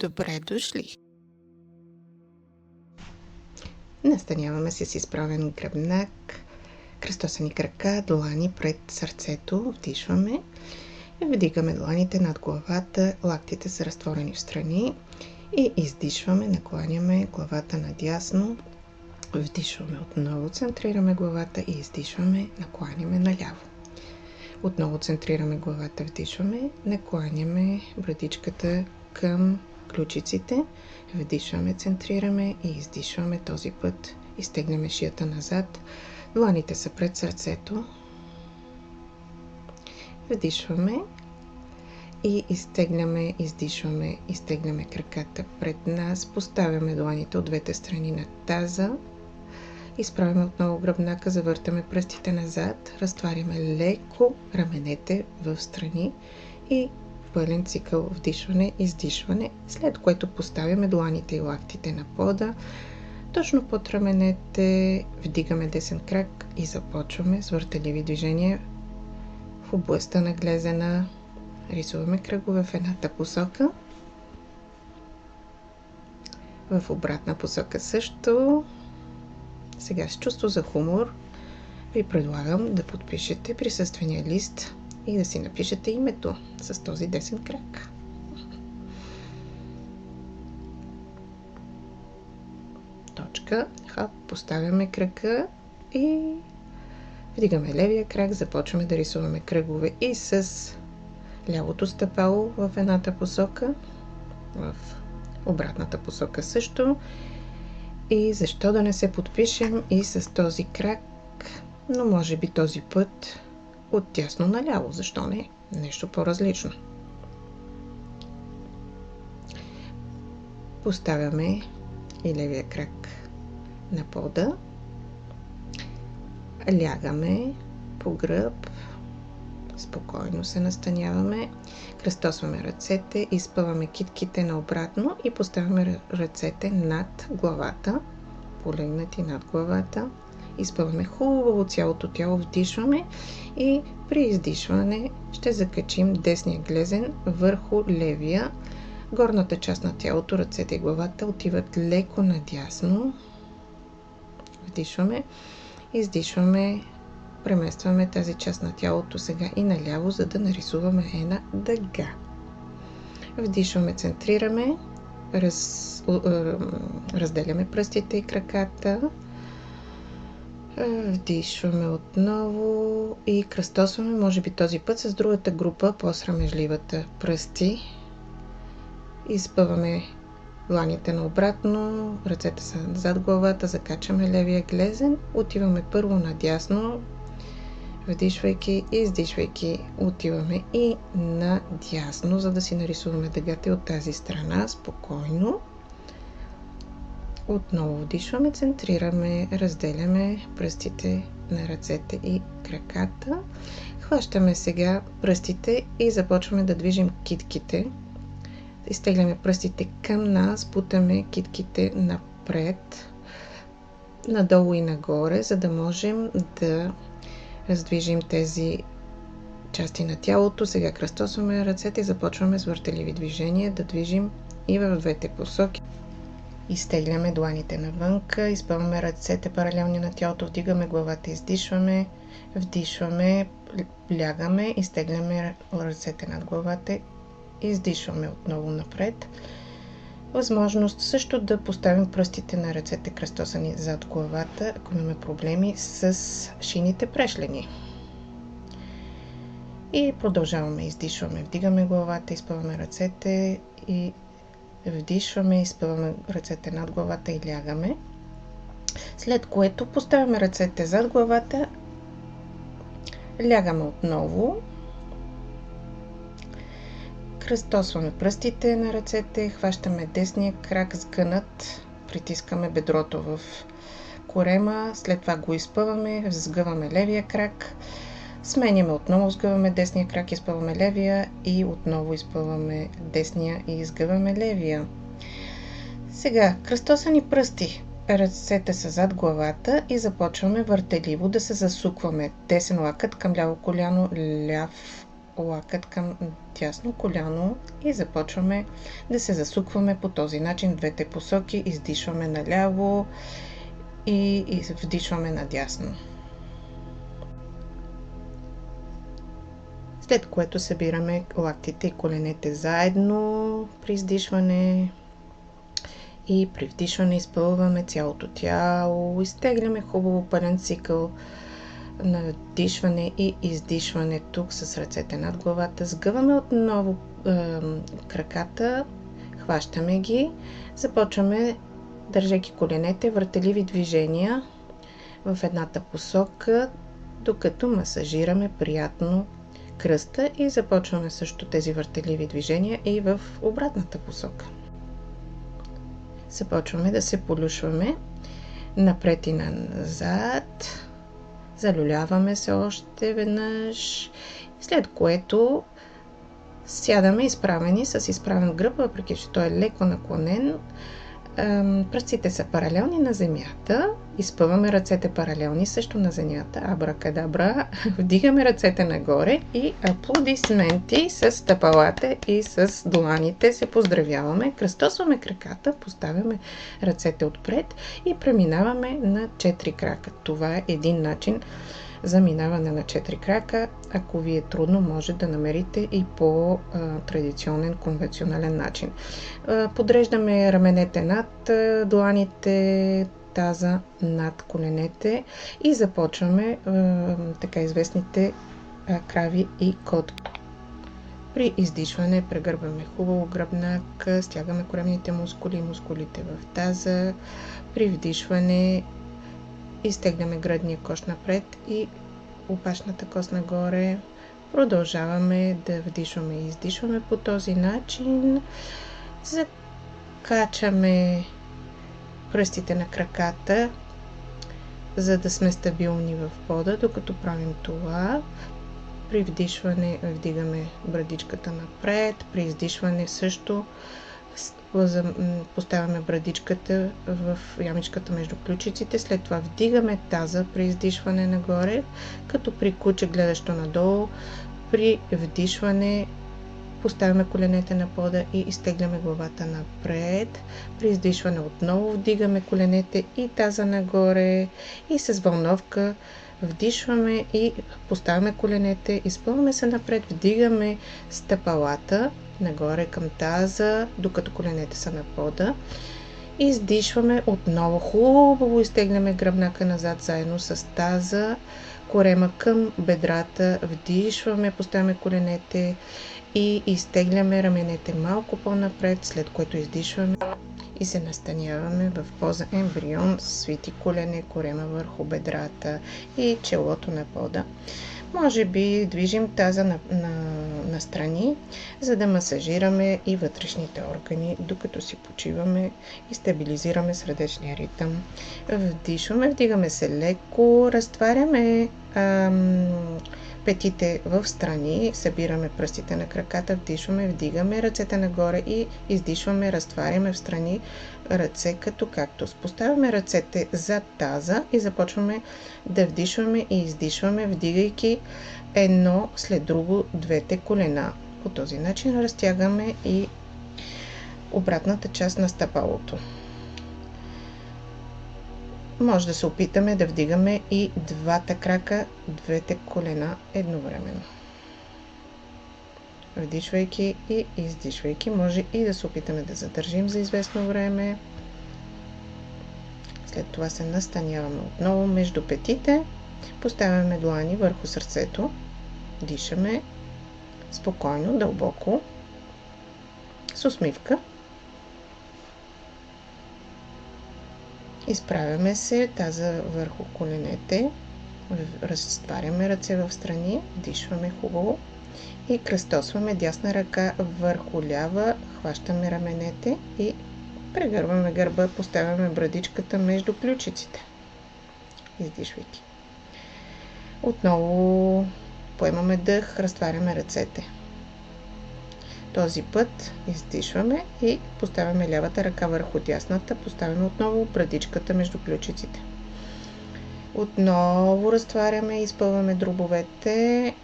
Добре дошли! Настаняваме се с изправен гръбнак, кръстосани крака, длани пред сърцето, вдишваме, вдигаме дланите над главата, лактите са разтворени в страни и издишваме, накланяме главата надясно, вдишваме отново, центрираме главата и издишваме, накланяме наляво. Отново центрираме главата, вдишваме, накланяме брадичката към ключиците, вдишваме, центрираме и издишваме този път. Изтегняме шията назад, дланите са пред сърцето, вдишваме и изтегляме, издишваме, изтегляме краката пред нас, поставяме дланите от двете страни на таза, изправяме отново гръбнака, завъртаме пръстите назад, разтваряме леко раменете в страни и пълен цикъл вдишване, издишване, след което поставяме дланите и лактите на пода, точно под раменете, вдигаме десен крак и започваме с въртеливи движения в областта на глезена. Рисуваме кръгове в едната посока, в обратна посока също. Сега с чувство за хумор ви предлагам да подпишете присъствения лист и да си напишете името с този десен крак. Точка. Поставяме крака и вдигаме левия крак, започваме да рисуваме кръгове и с лявото стъпало в едната посока, в обратната посока също. И защо да не се подпишем и с този крак, но може би този път от дясно наляво, защо не? Нещо по-различно. Поставяме и левия крак на пода, лягаме по гръб, спокойно се настаняваме, кръстосваме ръцете, изпъваме китките наобратно и поставяме ръцете над главата, полегнати над главата. Изпъваме хубаво цялото тяло, вдишваме и при издишване ще закачим десния глезен върху левия. Горната част на тялото, ръцете и главата отиват леко надясно. Вдишваме, издишваме, преместваме тази част на тялото сега и наляво, за да нарисуваме една дъга. Вдишваме, центрираме, разделяме пръстите и краката. Вдишваме отново и кръстосваме, може би този път с другата група, по-срамежливата пръсти. Изпъваме дланите наобратно, ръцете са зад главата, закачаме левия глезен, отиваме първо надясно, вдишвайки и издишвайки, отиваме и надясно, за да си нарисуваме дъгата от тази страна, спокойно. Отново вдишваме, центрираме, разделяме пръстите на ръцете и краката. Хващаме сега пръстите и започваме да движим китките. Изтегляме пръстите към нас, бутаме китките напред, надолу и нагоре, за да можем да раздвижим тези части на тялото. Сега кръстосваме ръцете и започваме с въртеливи движения да движим и в двете посоки. Изтегляме дланите навънка, изпъваме ръцете паралелни на тялото, вдигаме главата, издишваме, вдишваме, лягаме, изтегляме ръцете над главата, издишваме отново напред. Възможност също да поставим пръстите на ръцете кръстосани зад главата, ако имаме проблеми с шините прешлени. И продължаваме, издишваме, вдигаме главата, изпъваме ръцете и вдишваме, изпъваме ръцете над главата и лягаме. След което поставяме ръцете зад главата, лягаме отново, кръстосваме пръстите на ръцете, хващаме десния крак сгънат, притискаме бедрото в корема, след това го изпъваме, сгъваме левия крак, сменяме отново, сгъваме десния крак, изпъваме левия и отново изпъваме десния и изгъваме левия. Сега, кръстосани пръсти, ръцете са зад главата и започваме въртеливо да се засукваме. Десен лакът към ляво коляно, ляв лакът към дясно коляно и започваме да се засукваме по този начин в двете посоки. Издишваме наляво и вдишваме надясно. След което събираме лактите и коленете заедно при издишване и при вдишване изпълваме цялото тяло, изтегляме хубаво пълен цикъл на вдишване и издишване тук с ръцете над главата. Сгъваме отново краката, хващаме ги, започваме, държейки коленете, въртеливи движения в едната посока, докато масажираме приятно кръста и започваме също тези въртеливи движения и в обратната посока. Започваме да се полюшваме напред и назад. Залюляваме се още веднъж, след което сядаме изправени с изправен гръб, въпреки че той е леко наклонен. Пръстите са паралелни на земята, изпъваме ръцете паралелни също на земята, абракадабра, вдигаме ръцете нагоре и аплодисменти с стъпалата и с дланите се поздравяваме, кръстосваме краката, поставяме ръцете отпред и преминаваме на 4 крака. Това е един начин за минаване на 4 крака. Ако ви е трудно, може да намерите и по-традиционен, конвенционален начин. Подреждаме раменете над дланите, таза над коленете и започваме така известните крави и котки. При издишване прегърбваме хубаво гръбнак, стягаме коремните мускули и мускулите в таза. При вдишване изтегляме гръдния кош напред и опашната кост нагоре. Продължаваме да вдишваме и издишваме по този начин. Закачаме пръстите на краката, за да сме стабилни в пода, докато правим това. При вдишване вдигаме брадичката напред, при издишване също поставяме брадичката в ямичката между ключиците, след това вдигаме таза при издишване нагоре, като при куче гледащо надолу. При вдишване поставяме коленете на пода и изтегляме главата напред. При издишване отново вдигаме коленете и таза нагоре и с вълновка вдишваме и поставяме коленете, изпълваме се напред, вдигаме стъпалата нагоре към таза, докато коленете са на пода. Издишваме отново хубаво, изтегляме гръбнака назад заедно с таза, корема към бедрата, вдишваме, поставяме коленете и изтегляме раменете малко по-напред, след което издишваме и се настаняваме в поза ембрион, свити колене, корема върху бедрата и челото на пода. Може би движим таза на страни, за да масажираме и вътрешните органи, докато си почиваме и стабилизираме сърдечния ритъм. Вдишваме, вдигаме се леко, разтваряме петите в страни, събираме пръстите на краката, вдишваме, вдигаме ръцете нагоре и издишваме, разтваряме в страни ръце като кактус. Поставяме ръцете зад таза и започваме да вдишваме и издишваме, вдигайки едно след друго двете колена. По този начин разтягаме и обратната част на стъпалото. Може да се опитаме да вдигаме и двата крака, двете колена едновременно. Вдишвайки и издишвайки, може и да се опитаме да задържим за известно време. След това се настаняваме отново между петите, поставяме длани върху сърцето, дишаме спокойно, дълбоко, с усмивка. Изправяме се, таза върху коленете, разтваряме ръце в страни, дишваме хубаво и кръстосваме дясна ръка върху лява, хващаме раменете и прегърваме гърба, поставяме брадичката между ключиците, издишвайки. Отново поемаме дъх, разтваряме ръцете. Този път издишваме и поставяме лявата ръка върху дясната, поставяме отново брадичката между ключиците. Отново разтваряме и изпълваме дробовете.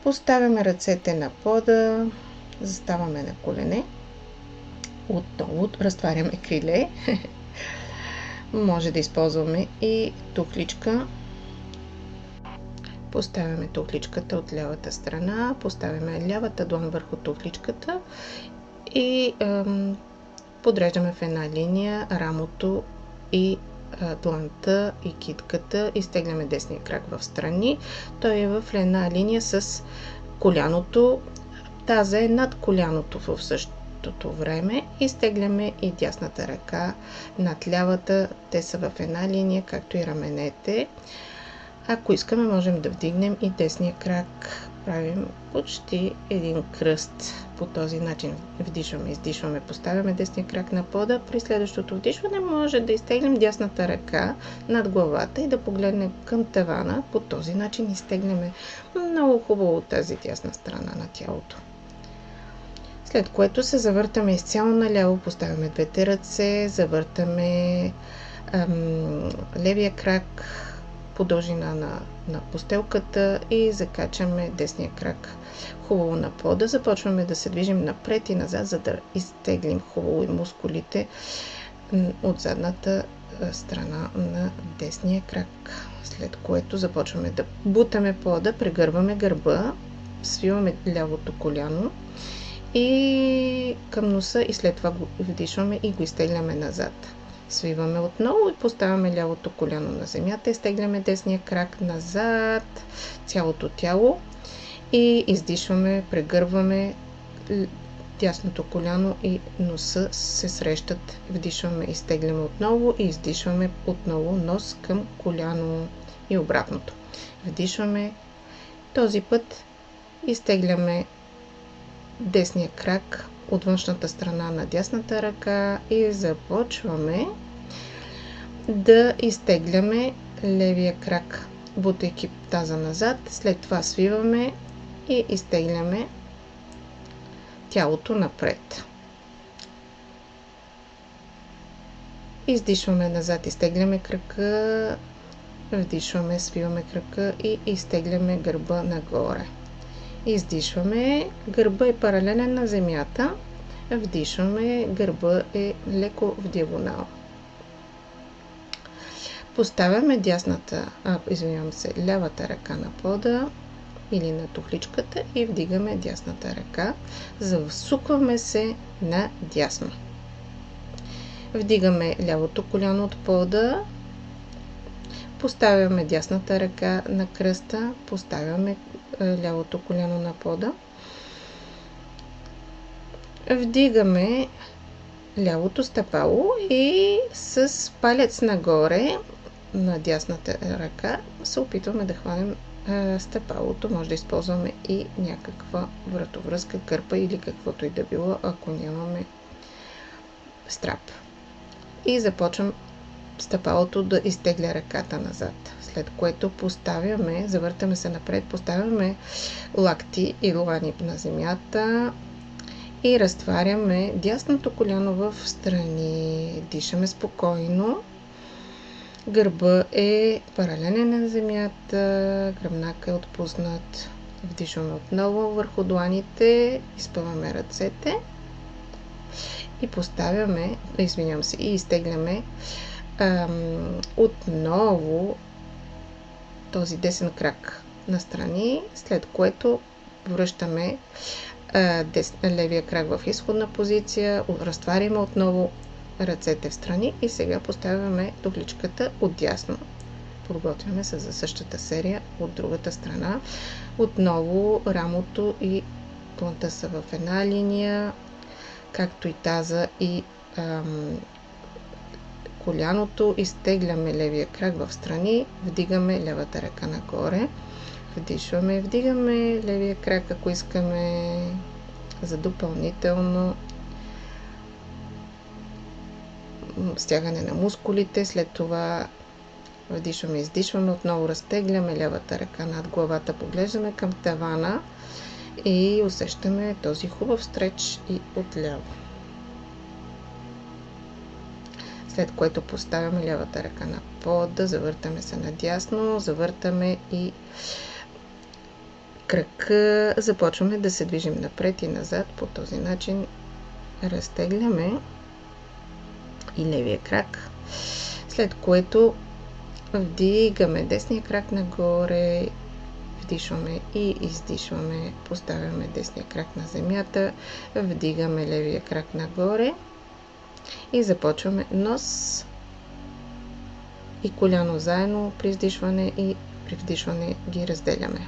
Поставяме ръцете на пода, заставаме на колене, отново разтваряме криле. Може да използваме и тухличка. Поставяме тухличката от лявата страна, поставяме лявата длан върху тухличката и подреждаме в една линия рамото и дланта и китката, изтегляме десния крак в страни. Той е в една линия с коляното. Таза е над коляното в същото време. Изтегляме и дясната ръка над лявата. Те са в една линия, както и раменете. Ако искаме, можем да вдигнем и десния крак. Правим почти един кръст. По този начин вдишваме, издишваме, поставяме десния крак на пода. При следващото вдишване може да изтеглим дясната ръка над главата и да погледнем към тавана. По този начин изтегляме много хубаво тази дясна страна на тялото. След което се завъртаме изцяло наляво, поставяме двете ръце, завъртаме левия крак по дължина на постелката и закачаме десния крак хубаво на пода. Започваме да се движим напред и назад, за да изтеглим хубаво и мускулите от задната страна на десния крак. След което започваме да бутаме пода, прегърваме гърба, свиваме лявото коляно и към носа и след това го вдишваме и го изтегляме назад. Свиваме отново и поставяме лявото коляно на земята, изтегляме десния крак назад, цялото тяло и издишваме, прегърваме, дясното коляно и носа се срещат, вдишваме, изтегляме отново и издишваме отново нос към коляно и обратното. Вдишваме, този път изтегляме десния крак от външната страна на дясната ръка и започваме да изтегляме левия крак, бутайки таза назад. След това свиваме и изтегляме тялото напред. Издишваме назад, изтегляме крака, вдишваме, свиваме крака и изтегляме гърба нагоре. Издишваме, гърба е паралелен на земята, вдишваме, гърба е леко в диагонал. Поставяме лявата ръка на пода или на тухличката и вдигаме дясната ръка. Засукваме се на дясно. Вдигаме лявото коляно от пода, поставяме дясната ръка на кръста, поставяме лявото коляно на пода. Вдигаме лявото стъпало и с палец нагоре на дясната ръка се опитваме да хванем стъпалото. Може да използваме и някаква вратовръзка, кърпа или каквото и да било, ако нямаме страп. И започвам стъпалото да изтегля ръката назад. След което завъртаме се напред, поставяме лакти и длани на земята и разтваряме дясното коляно в страни. Дишаме спокойно. Гърба е паралелен на земята, гръбнака е отпуснат. Вдишваме отново върху дланите, изпъваме ръцете и и изтегляме отново този десен крак настрани, след което връщаме левия крак в изходна позиция, разтваряме отново ръцете в страни и сега поставяме тухличката отдясно. Подготвяме се за същата серия от другата страна. Отново рамото и дланта са в една линия, както и таза и коляното. Изтегляме левия крак в страни, вдигаме лявата ръка нагоре, вдишваме, вдигаме левия крак, ако искаме за допълнително стягане на мускулите. След това вдишваме, издишваме, отново разтегляме лявата ръка над главата, поглеждаме към тавана и усещаме този хубав стреч и отляво. След което поставяме лявата ръка на пода, завъртаме се надясно, завъртаме и кръка започваме да се движим напред и назад. По този начин разтегляме и левия крак, след което вдигаме десния крак нагоре, вдишваме и издишваме, поставяме десния крак на земята, вдигаме левия крак нагоре и започваме нос и коляно заедно при издишване и при вдишване ги разделяме.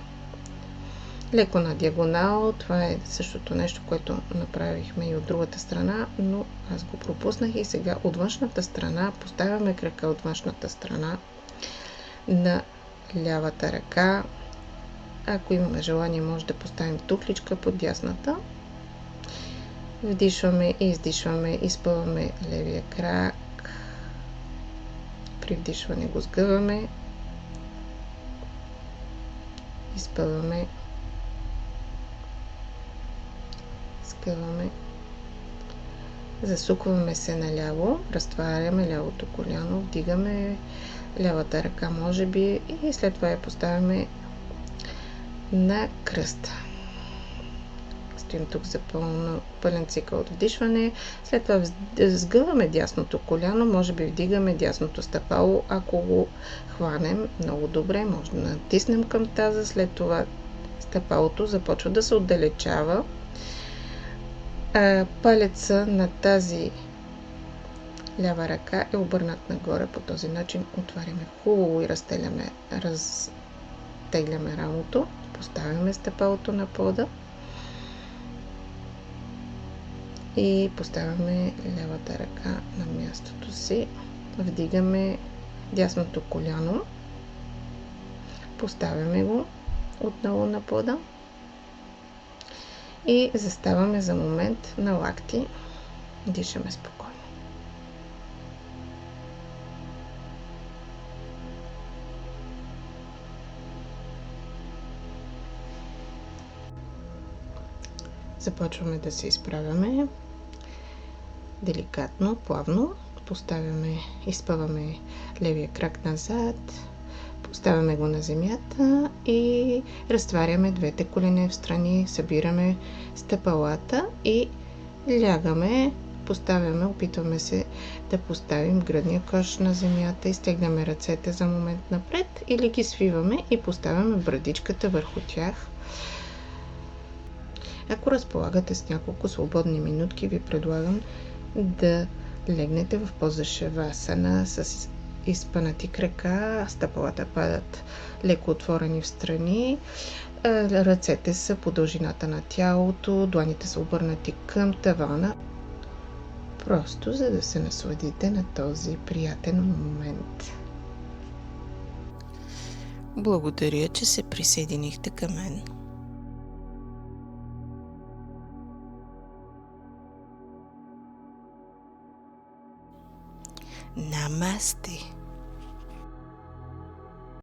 Леко на диагонал, това е същото нещо, което направихме и от другата страна, но аз го пропуснах и сега от външната страна поставяме крака от външната страна на лявата ръка. Ако имаме желание, може да поставим туфличка под дясната. Вдишваме и издишваме, изпъваме левия крак. При вдишване го сгъваме. Изпъваме. Сгъваме. Засукваме се наляво, разтваряме лявото коляно, вдигаме лявата ръка, може би, и след това я поставяме на кръст. Стоим тук за пълен цикъл от вдишване. След това сгъваме дясното коляно, може би вдигаме дясното стъпало, ако го хванем много добре, може да натиснем към таза, след това стъпалото започва да се отдалечава. Палеца на тази лява ръка е обърнат нагоре. По този начин отваряме хубаво и разтегляме рамото. Поставяме стъпалото на пода и поставяме лявата ръка на мястото си. Вдигаме дясното коляно. Поставяме го отново на пода и заставаме за момент на лакти. Дишаме спокойно. Започваме да се изправяме деликатно, плавно. Изпъваме левия крак назад, поставяме го на земята и разтваряме двете колене в страни, събираме стъпалата и лягаме, опитваме се да поставим гръдния кош на земята, изтегляме ръцете за момент напред или ги свиваме и поставяме брадичката върху тях. Ако разполагате с няколко свободни минутки, ви предлагам да легнете в поза шавасана с изпънати крака, стъпалата падат леко отворени в страни, ръцете са по дължината на тялото, дланите са обърнати към тавана, просто за да се насладите на този приятен момент. Благодаря, че се присъединихте към мен. Намасте!